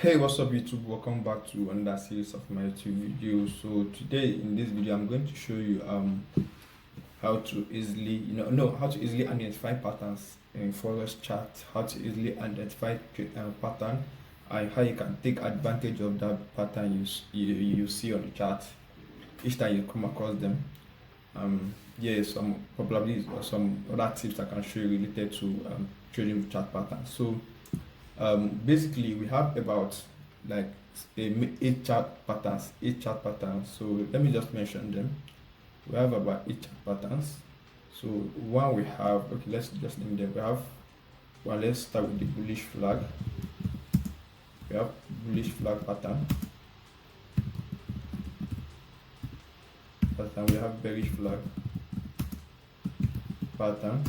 Hey, what's up YouTube? Welcome back to another series of my YouTube videos. So today in this video I'm going to show you how to easily how to easily identify patterns in Forex chart, how to easily identify pattern, and how you can take advantage of that pattern you see on the chart each time you come across them. Some probably some other tips I can show you related to trading with chart patterns. So basically we have about like eight chart patterns. So let me just mention them. We have about 8 chart patterns. So one we have, okay, let's just name them. We have well, let's start with the bullish flag. We have bullish flag pattern. We have bearish flag pattern.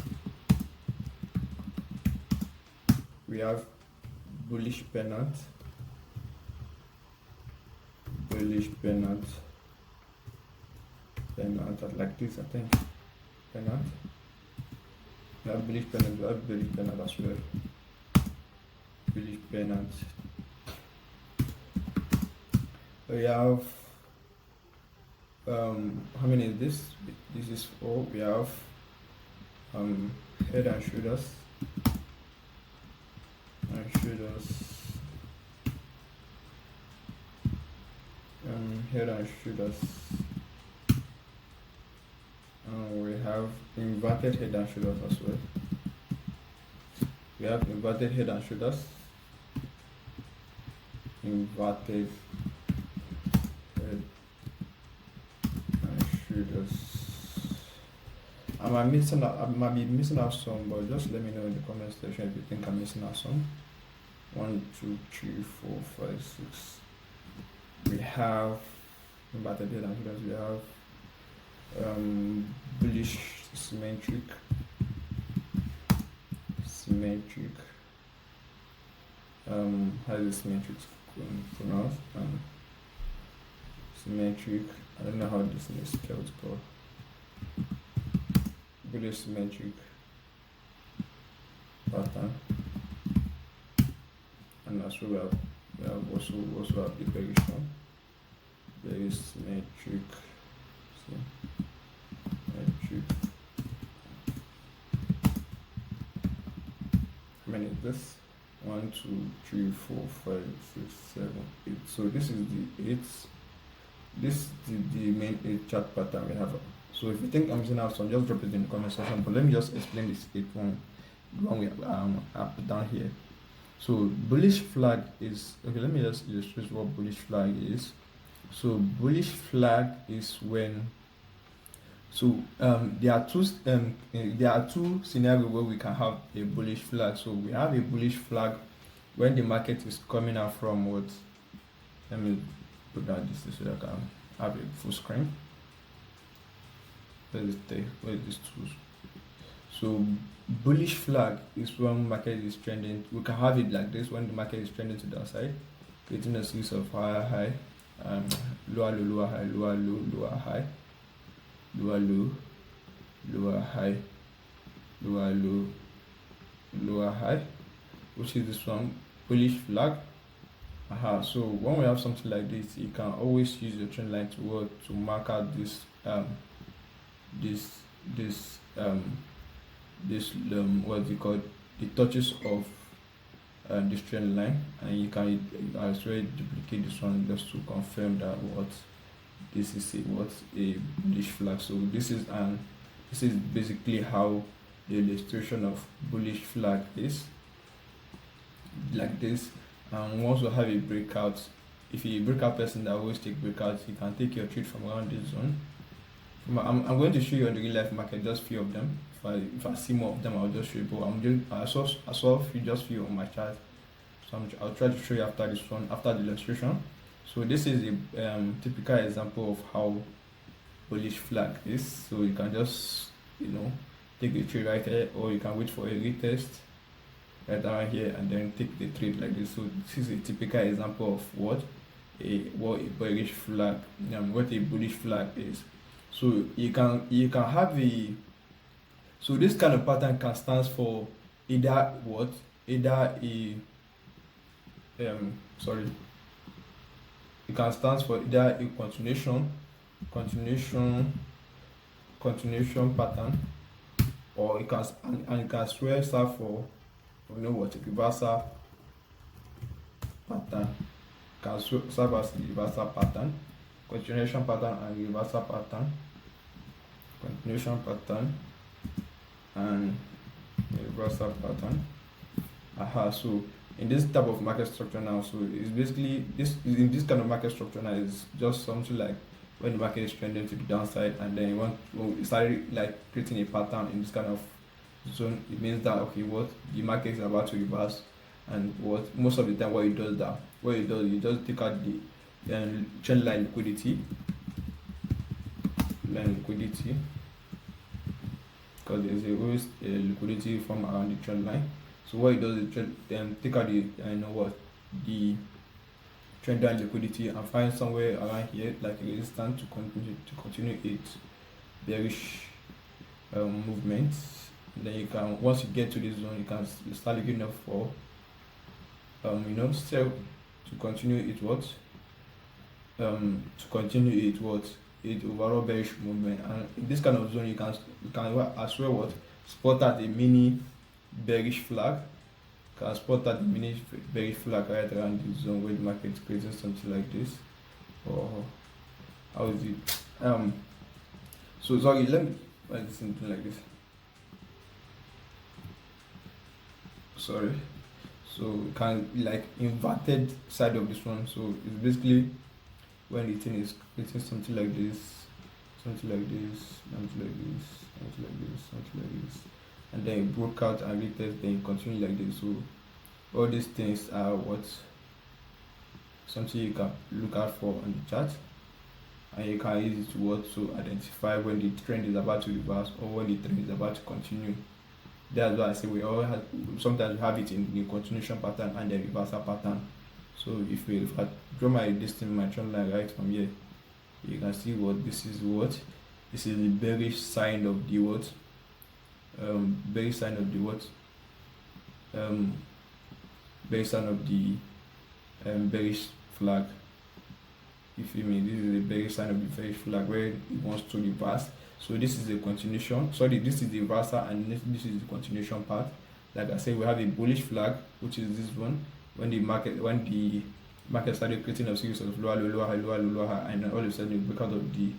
We have bullish pennant, like this, I think. Pennant. We have bullish pennant, we have bullish pennant as well. Bullish pennant. We have how many is this? This is 4. We have head and shoulders. Head and shoulders. We have inverted head and shoulders as well. We have inverted head and shoulders. Inverted head and shoulders. I might be missing out some, but just let me know in the comment section if you think I'm missing out some. 1, 2, 3, 4, 5, 6. We have inverted head and shoulders. We have bullish symmetric. How is symmetric pronounced? Symmetric. I don't know how this is spelled, but bullish symmetric pattern. And as well we have also have the bearish one. Very symmetric. How many is this? 1, 2, 3, 4, 5, 6, 7, 8. So this is the 8. This is the main 8 chart pattern we have. So if you think I'm missing out some, just drop it in the comment section. But let me just explain this 8 one we up down here. So bullish flag is okay. Let me just illustrate what bullish flag is. So bullish flag is when there are two scenarios where we can have a bullish flag. So we have a bullish flag when the market is coming out from what? Let me put down this so I can have a full screen. Where is this tool? So bullish flag is when market is trending. We can have it like this when the market is trending to the downside, creating a series of high, lower low, lower high, lower low, lower high, lower low, lower high, lower low, lower high, which is this one, bullish flag. So when we have something like this, you can always use your trend line to mark out this what you call the touches of this trend line, and you can as well duplicate this one just to confirm that what this is a bullish flag. So this is basically how the illustration of bullish flag is, like this. And we also have a breakout. If you're a breakout person that always take breakouts, you can take your trade from around this zone. I'm going to show you on the real life market just few of them. If I see more of them, I'll just show you. But I saw few on my chart, so I'll try to show you after this one, after the illustration. So this is a typical example of how bullish flag is. So you can just take the trade right here, or you can wait for a retest right around here and then take the trade like this. So this is a typical example of what a bullish flag, what a bullish flag is. So you can have so this kind of pattern can stand for either sorry, it can stand for either a continuation continuation pattern, or it can and it can as well serve for, what, reversal pattern. Can serve as a reversal pattern, continuation pattern and reversal pattern, continuation pattern and reversal pattern. So in this type of market structure now, so it's basically this, in this kind of market structure now, is just something like when the market is trending to the downside, and then you start like creating a pattern in this kind of zone. It means that, okay, what, the market is about to reverse, and what most of the time what it does, you just take out the trend line liquidity, because there's always a liquidity from around the trend line. So what it does is take out the trend line liquidity and find somewhere around here like a resistance to continue its bearish movements. And then you can, once you get to this zone, you can start looking up for sell to continue its overall bearish movement. And in this kind of zone, you can as well spot at a mini bearish flag. Can spot that mini bearish flag right around the zone where the market is creating something like this. Or how is it? So sorry, let me write something like this. Sorry. So can like inverted side of this one. So it's basically when the thing is creating something like this, something like this, something like this, something like this, something like this, and then it broke out and retest, then continue like this. So all these things are something you can look out for on the chart, and you can use it to identify when the trend is about to reverse or when the trend is about to continue. That's why I say sometimes we have it in the continuation pattern and the reversal pattern. So if I draw my my trend line right from here, you can see this is the bearish sign of the bearish sign of the bearish sign of the bearish flag. You feel me? This is the bearish sign of the bearish flag where it wants to reverse. So this is the continuation. Sorry, this is the reversal, and this is the continuation part. Like I said, we have a bullish flag, which is this one. When the market started creating a series of lower low, high, lower low, high, and all of a sudden because of the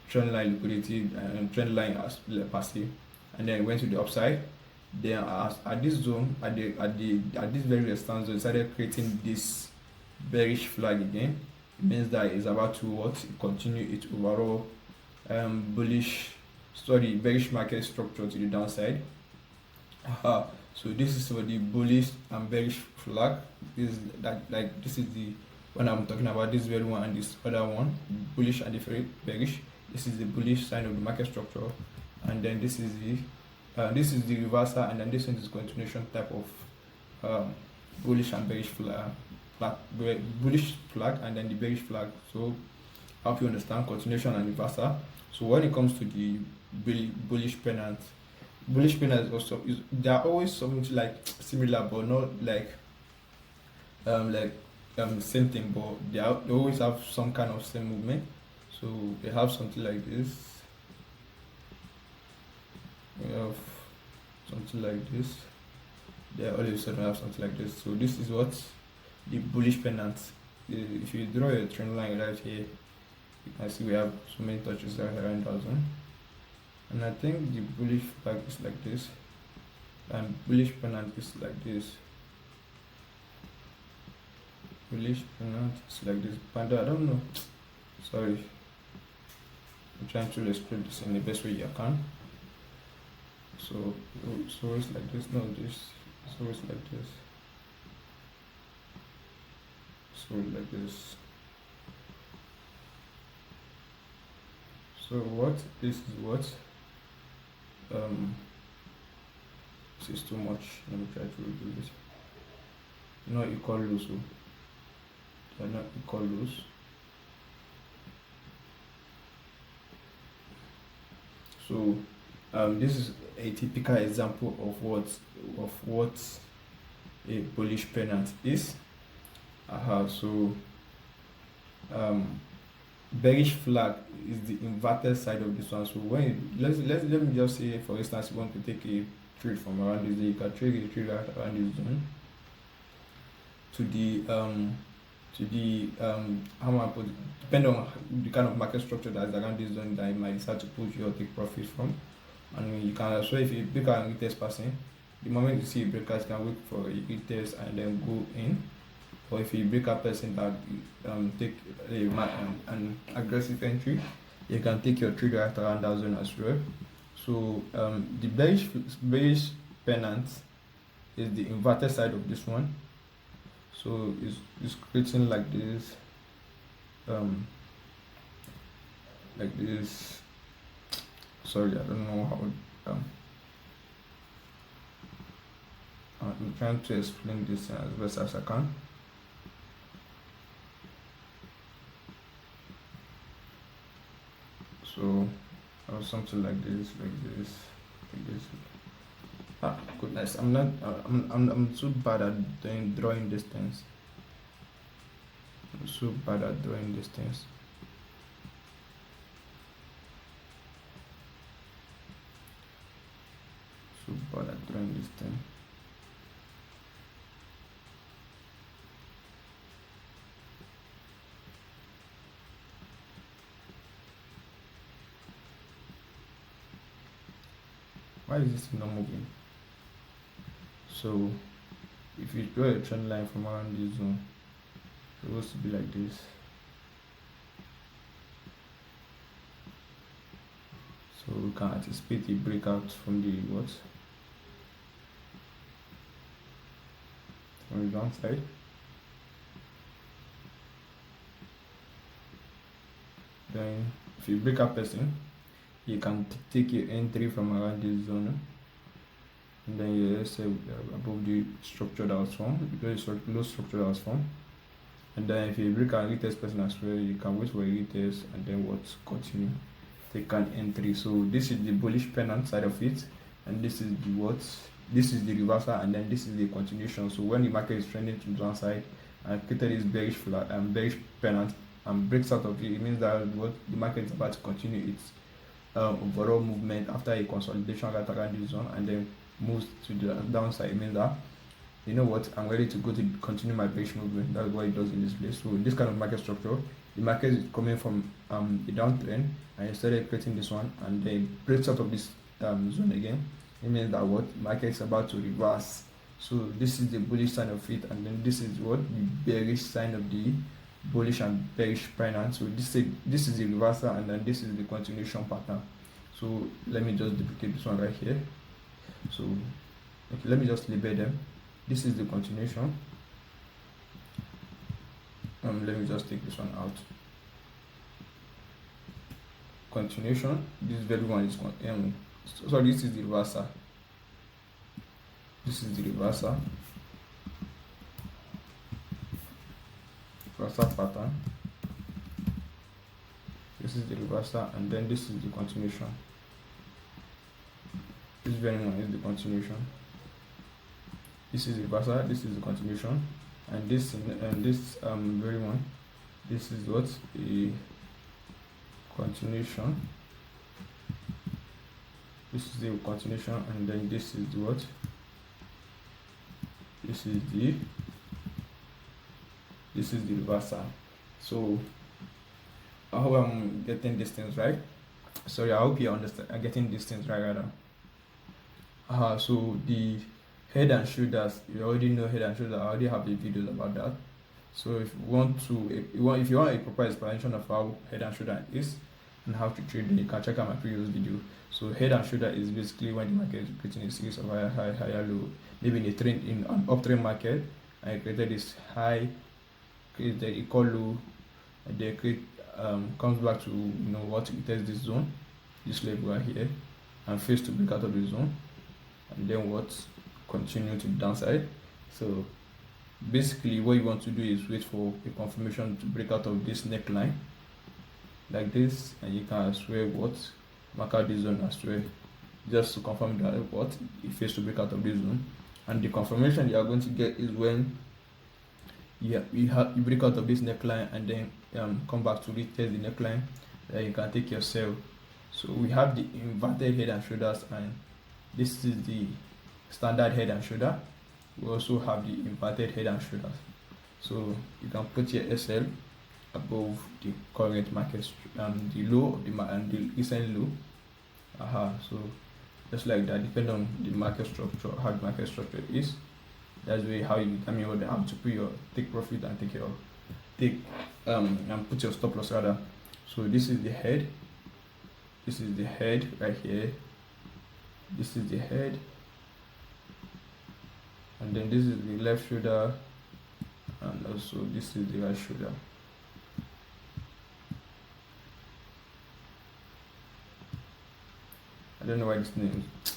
trend line liquidity and trend line as passive, and then it went to the upside. Then at this zone, at this very resistance zone, started creating this bearish flag again. It means that it's about to continue its overall bearish market structure to the downside. So this is for the bullish and bearish flag. This is the one I'm talking about. This very one and this other one, bullish and the bearish. This is the bullish sign of the market structure, and then this is the reversal, and then this one is continuation type of bullish and bearish flag, bullish flag, and then the bearish flag. So I hope you understand continuation and reversal. So when it comes to the bullish pennant also they are always something like similar, but not like same thing, but they always have some kind of same movement. So they have something like this. We have something like this. They all of a sudden have something like this. So this is what the bullish pennant. If you draw a trend line right here, you can see we have so many touches around that zone. And I think the bullish flag is like this, and bullish pennant is like this. Bullish pennant is like this. But I don't know. Sorry. I'm trying to explain this in the best way you can. So it's like this. No, this. So it's like this. So like this. So this is this is too much. Let me try to redo this. Not equal loose. They are not equal loose. So this is a typical example of what a bullish pennant is. So um bearish flag is the inverted side of this one. So when let me just say, for instance, you want to take a trade from around this day, you can trade a trade around this zone to the how am I put it, depending on the kind of market structure that is around this zone that you might decide to push you or take profit from. And you can also, if you break out and retest passing, the moment you see a breaker, you can wait for a retest and then go in. Or if you break a person that take an aggressive entry, you can take your trade right around that zone as well. So the bearish pennant is the inverted side of this one. So it's creating like this, like this. Sorry, I don't know how. I'm trying to explain this as best as I can. So something like this, like this, like this. Goodness, I'm so bad at drawing distance. I'm so bad at drawing distance. So bad at drawing distance. Why is this not moving? So if you draw a trend line from around this zone, it's supposed to be like this. So we can anticipate a breakout from the what? From the downside. Then if you break up person, you can take your entry from around this zone, and then you say above the structure that was formed, because it's a low structure that was formed. And then if you break a retest person as well, you can wait for a retest and then what, continue, take an entry. So this is the bullish pennant side of it, and this is the what, this is the reversal, and then this is the continuation. So when the market is trending to one side and created this bearish flag and bearish pennant and breaks out of it, it means that what, the market is about to continue its overall movement after a consolidation right around this zone and then moves to the downside. It means that, you know what, I'm ready to go to continue my bearish movement. That's what it does in this place. So this kind of market structure, the market is coming from the downtrend and it started creating this one and then breaks out of this zone again. It means that what, market is about to reverse. So this is the bullish sign of it, and then this is what, the bearish sign of the bullish and bearish pennant. So this is the reversal, and then this is the continuation pattern. So let me just duplicate this one right here. So okay, let me just label them. This is the continuation. Let me just take this one out. Continuation. This very one is so this is the reversal. This is the reversal. Reversal pattern. This is the reversal, and then this is the continuation. This very one is the continuation. This is the reversal. This is the continuation, and this very one. This is what, a continuation. This is the continuation, and then this is the what? This is the reversal. So I hope I'm getting these things right. Sorry, I hope you understand. I'm getting these things right, rather. So the head and shoulders, you already know head and shoulders. I already have the videos about that. So if you want a proper explanation of how head and shoulder is and how to trade, then you can check out my previous video. So head and shoulder is basically when the market is creating a series of higher high, higher low. Maybe in an uptrend market, I created this high, created a equal low, and then comes back to, you know what, it test this zone, this level right here, and fails to break out of the zone, and then what, continue to the downside. So basically what you want to do is wait for a confirmation to break out of this neckline like this, and you can as well what, mark out this zone as well, just to confirm that what, it fails to break out of this zone. And the confirmation you are going to get is when you break out of this neckline and then come back to retest the neckline, then you can take your sell. So we have the inverted head and shoulders, and this is the standard head and shoulder. We also have the inverted head and shoulders. So you can put your SL above the current market, the low of the and the recent low. So just like that, depending on the market structure, how the market structure is, that's way how you determine what how to put your take profit and and put your stop loss rather. So this is the head. This is the head right here. This is the head, and then this is the left shoulder, and also this is the right shoulder. I don't know why this name is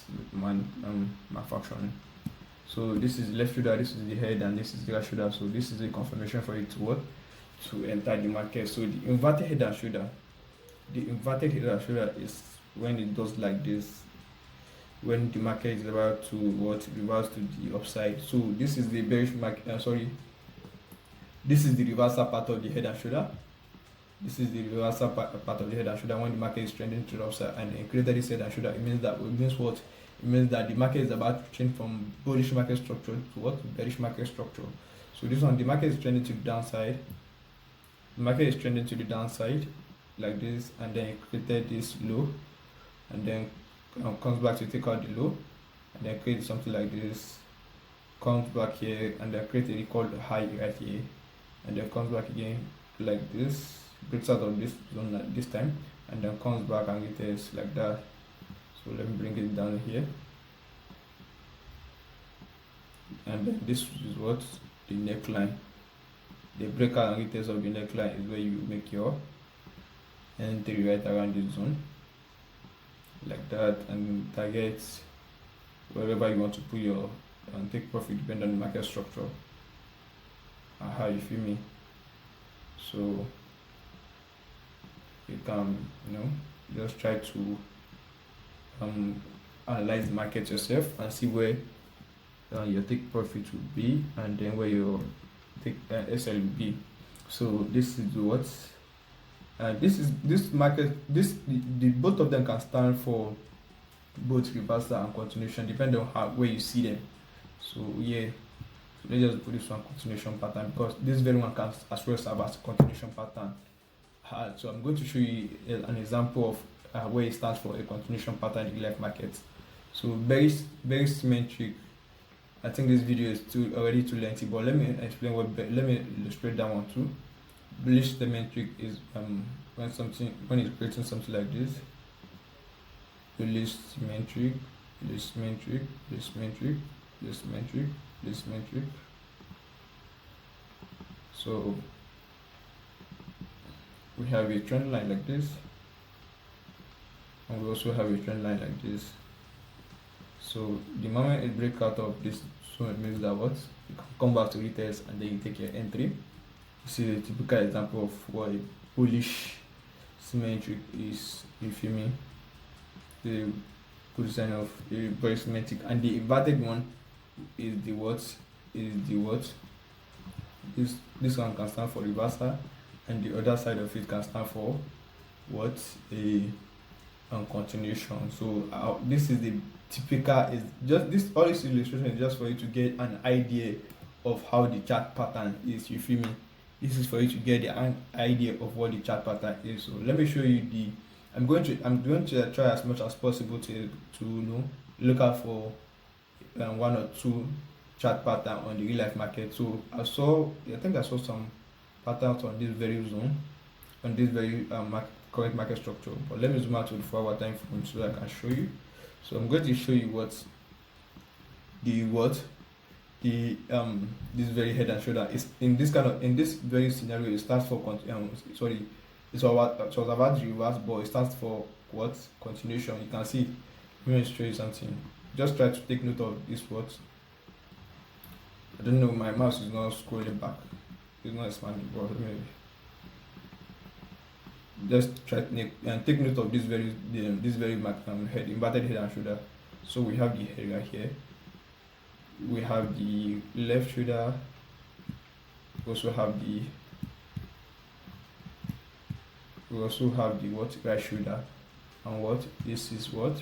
malfunctioning. So this is the left shoulder, this is the head, and this is the right shoulder. So this is the confirmation for it to work to enter the market. So the inverted head and shoulder, is when it does like this, when the market is about to reverse to the upside. So this is the bearish market. This is the reversal part of the head and shoulder. This is the reversal part of the head and shoulder when the market is trending to the upside and it created this head and shoulder. It means what? It means that the market is about to change from bullish market structure to what? Bearish market structure. So this one, the market is trending to the downside. The market is trending to the downside like this, and then it created this low, and then comes back to take out the low, and then create something like this, comes back here, and then create a record high right here, and then comes back again like this, breaks out of this zone at this time, and then comes back and it is like that. So let me bring it down here, and then this is what the neckline, the breakout and retest of the neckline is where you make your entry right around this zone like that, and target wherever you want to put your and take profit depending on the market structure. How you feel me? So you can just try to analyze the market yourself and see where your take profit will be, and then where your take SL will be. So this is what this market, the both of them can stand for both reversal and continuation depending on where you see them. So yeah, so let's just put this one continuation pattern, because this very one can as well serve as a continuation pattern. So I'm going to show you an example of where it stands for a continuation pattern in the live market. So very symmetric. I think this video is already too lengthy, but let me explain let me illustrate that one too. Bullish symmetric is when it's creating something like this. Bullish symmetric, bullish symmetric, bullish symmetric, bullish symmetric, bullish symmetric. So we have a trend line like this, and we also have a trend line like this. So the moment it breaks out of this, so it means that what you can come back to retest and then you take your entry. You see the typical example of what a bullish symmetric is. You feel me? The good sign of a very symmetric, and the inverted one is the what? This one can stand for reversal, and the other side of it can stand for what? A continuation. So this is the typical, is just this, all this illustration is just for you to get an idea of how the chart pattern is. You feel me? This is for you to get the idea of what the chart pattern is. So let me show you I'm going to try as much as possible to look out for one or two chart pattern on the real life market. So I think I saw some patterns on this very zone, on this very current market structure. But let me zoom out to the 4-hour time frame so I can show you. So I'm going to show you this very head and shoulder is in this very scenario. It starts for it was about the reverse, but it starts for what? Continuation. You can see. Let me show you something. Just try to take note of this word. I don't know, my mouse is not scrolling back. It's not expanding, but maybe. Just try to take note of this very head, inverted head and shoulder. So we have the head right here. We have the left shoulder, we also have the what right shoulder, and what this is what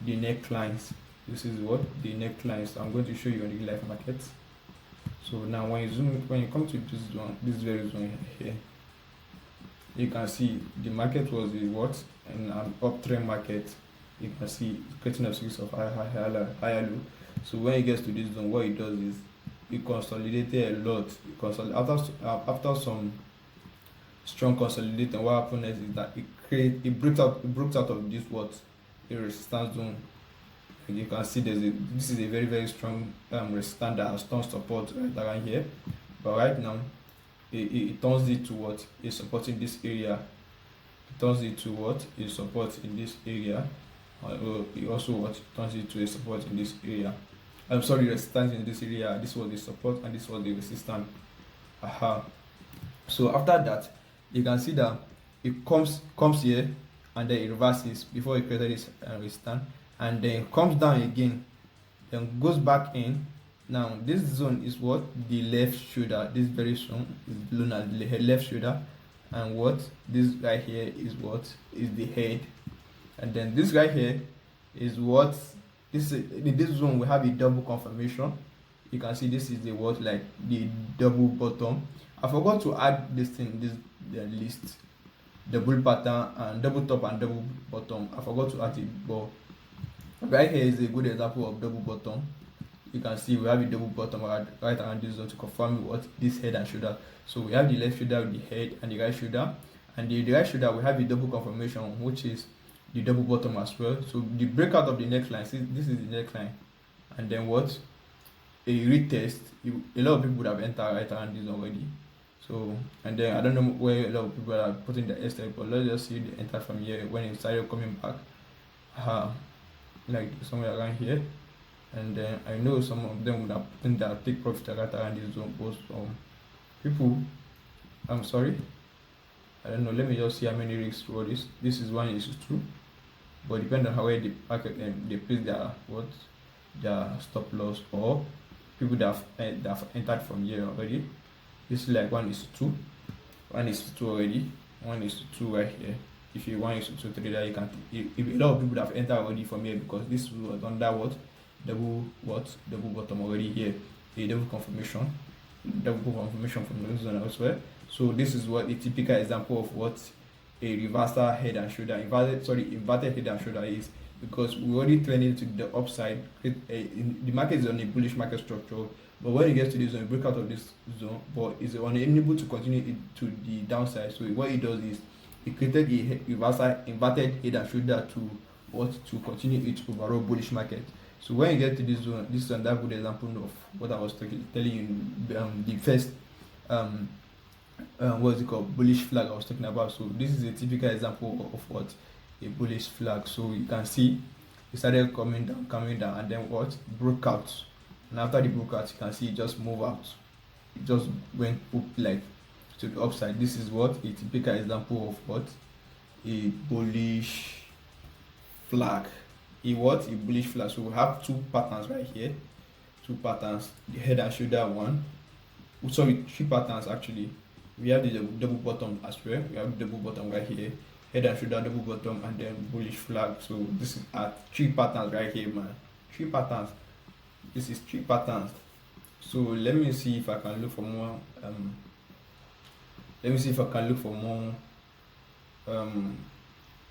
the necklines. This is what the necklines. I'm going to show you on the live market. So now when you come to this very zone here, you can see the market was a what, and an uptrend market. You can see creating a series of higher low. So when it gets to this zone, what it does is it consolidated a lot. After some strong consolidation, what happened is that it broke out of this what a resistance zone. And you can see this is a very very strong resistance that has turned support right around here, but right now it turns it to what is supporting this area. It turns it to what is support in this area. It also what turns it to a support in this area. I'm sorry, resistance in this area. This was the support and this was the resistance. So after that, you can see that it comes here and then it reverses before it created this resistance, and then comes down again, then goes back in. Now this zone is what the left shoulder. This very zone is known as the left shoulder, and what this right here is what is the head, and then this right here is what in this zone we have a double confirmation. You can see this is the what like the double bottom. I forgot to add this list, double pattern and double top and double bottom. I forgot to add it, but right here is a good example of double bottom. You can see we have a double bottom right around this zone to confirm what this head and shoulder. So we have the left shoulder with the head and the right shoulder, and the right shoulder we have a double confirmation, which is the double bottom as well. So the breakout of the neckline, see, this is the neckline, and then what a retest. A lot of people would have entered right around this already. So and then I don't know where a lot of people are putting the S, but let's just see the enter from here when it started coming back, like somewhere around here. And then I know some of them would have put their take profit right around this zone. But people, I'm sorry, I don't know. Let me just see how many risks for this. This is 1:2, but depending on how well the market they place their stop loss, or people that have entered from here already. This is like 1:2, 1:2 already, 1:2 right here. If you 1:2 trader, you can. If a lot of people have entered already from here, because this was under what double bottom already here, a double confirmation from the zone elsewhere. So this is what a typical example of what a reversal head and shoulder, inverted head and shoulder is, because we already trending to the upside. The market is on a bullish market structure, but when it gets to this zone, break out of this zone, but is unable to continue it to the downside. So what it does is it created a reversal inverted head and shoulder to continue its overall bullish market. So when you get to this zone, this is another good example of what I was telling you in the first what's it called, bullish flag I was talking about. So this is a typical example of what a bullish flag. So you can see it started coming down, and then what broke out, and after the broke out, you can see it just move out. It just went up like to the upside. This is what a typical example of what a bullish flag. A bullish flag. So we have two patterns right here, the head and shoulder one. Sorry, three patterns actually. We have the double bottom as well. We have double bottom right here, head and shoulder, double bottom, and then bullish flag. So this is three patterns right here, man. Three patterns. This is three patterns. So let me see if I can look for more.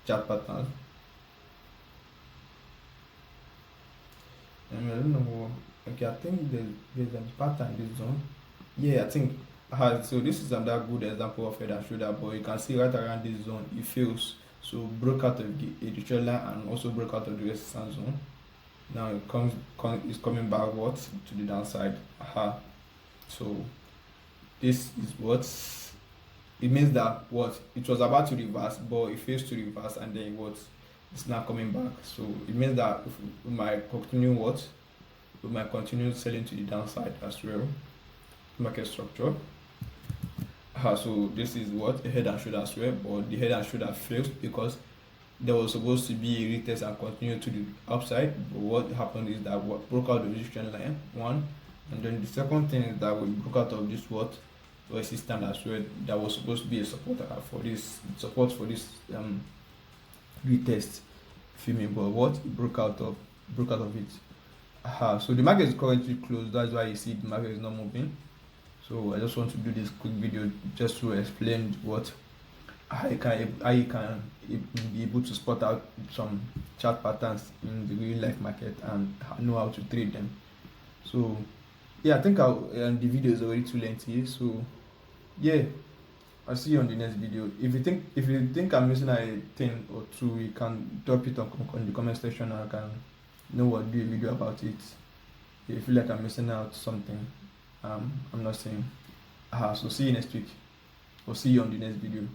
Chart patterns. I don't know. Okay, I think there's a pattern in this zone. Yeah, I think. So this is another good example of head and shoulder, but you can see right around this zone it fails. So broke out of the trend line and also broke out of the resistance zone. Now it it's coming backwards to the downside. So this is what it means, that what it was about to reverse, but it fails to reverse, and then it's now coming back. So it means that we might continue selling to the downside as well. Market structure. So this is what a head and shoulder as well, but the head and shoulder fails because there was supposed to be a retest and continue to the upside. But what happened is that what broke out the resistance line one, And then the second thing is that we broke out of this what system as well. That was supposed to be a support for this retest filming, but what it broke out of it. So the market is currently closed. That's why you see the market is not moving. So I just want to do this quick video just to explain how you can be able to spot out some chart patterns in the real life market and know how to trade them. So yeah, I think the video is already too lengthy. So yeah, I'll see you on the next video. If you think I'm missing a thing or two, you can drop it on the comment section and I can know what do a video about it. If you feel like I'm missing out something, I'm not saying. So see you next week. Or see you on the next video.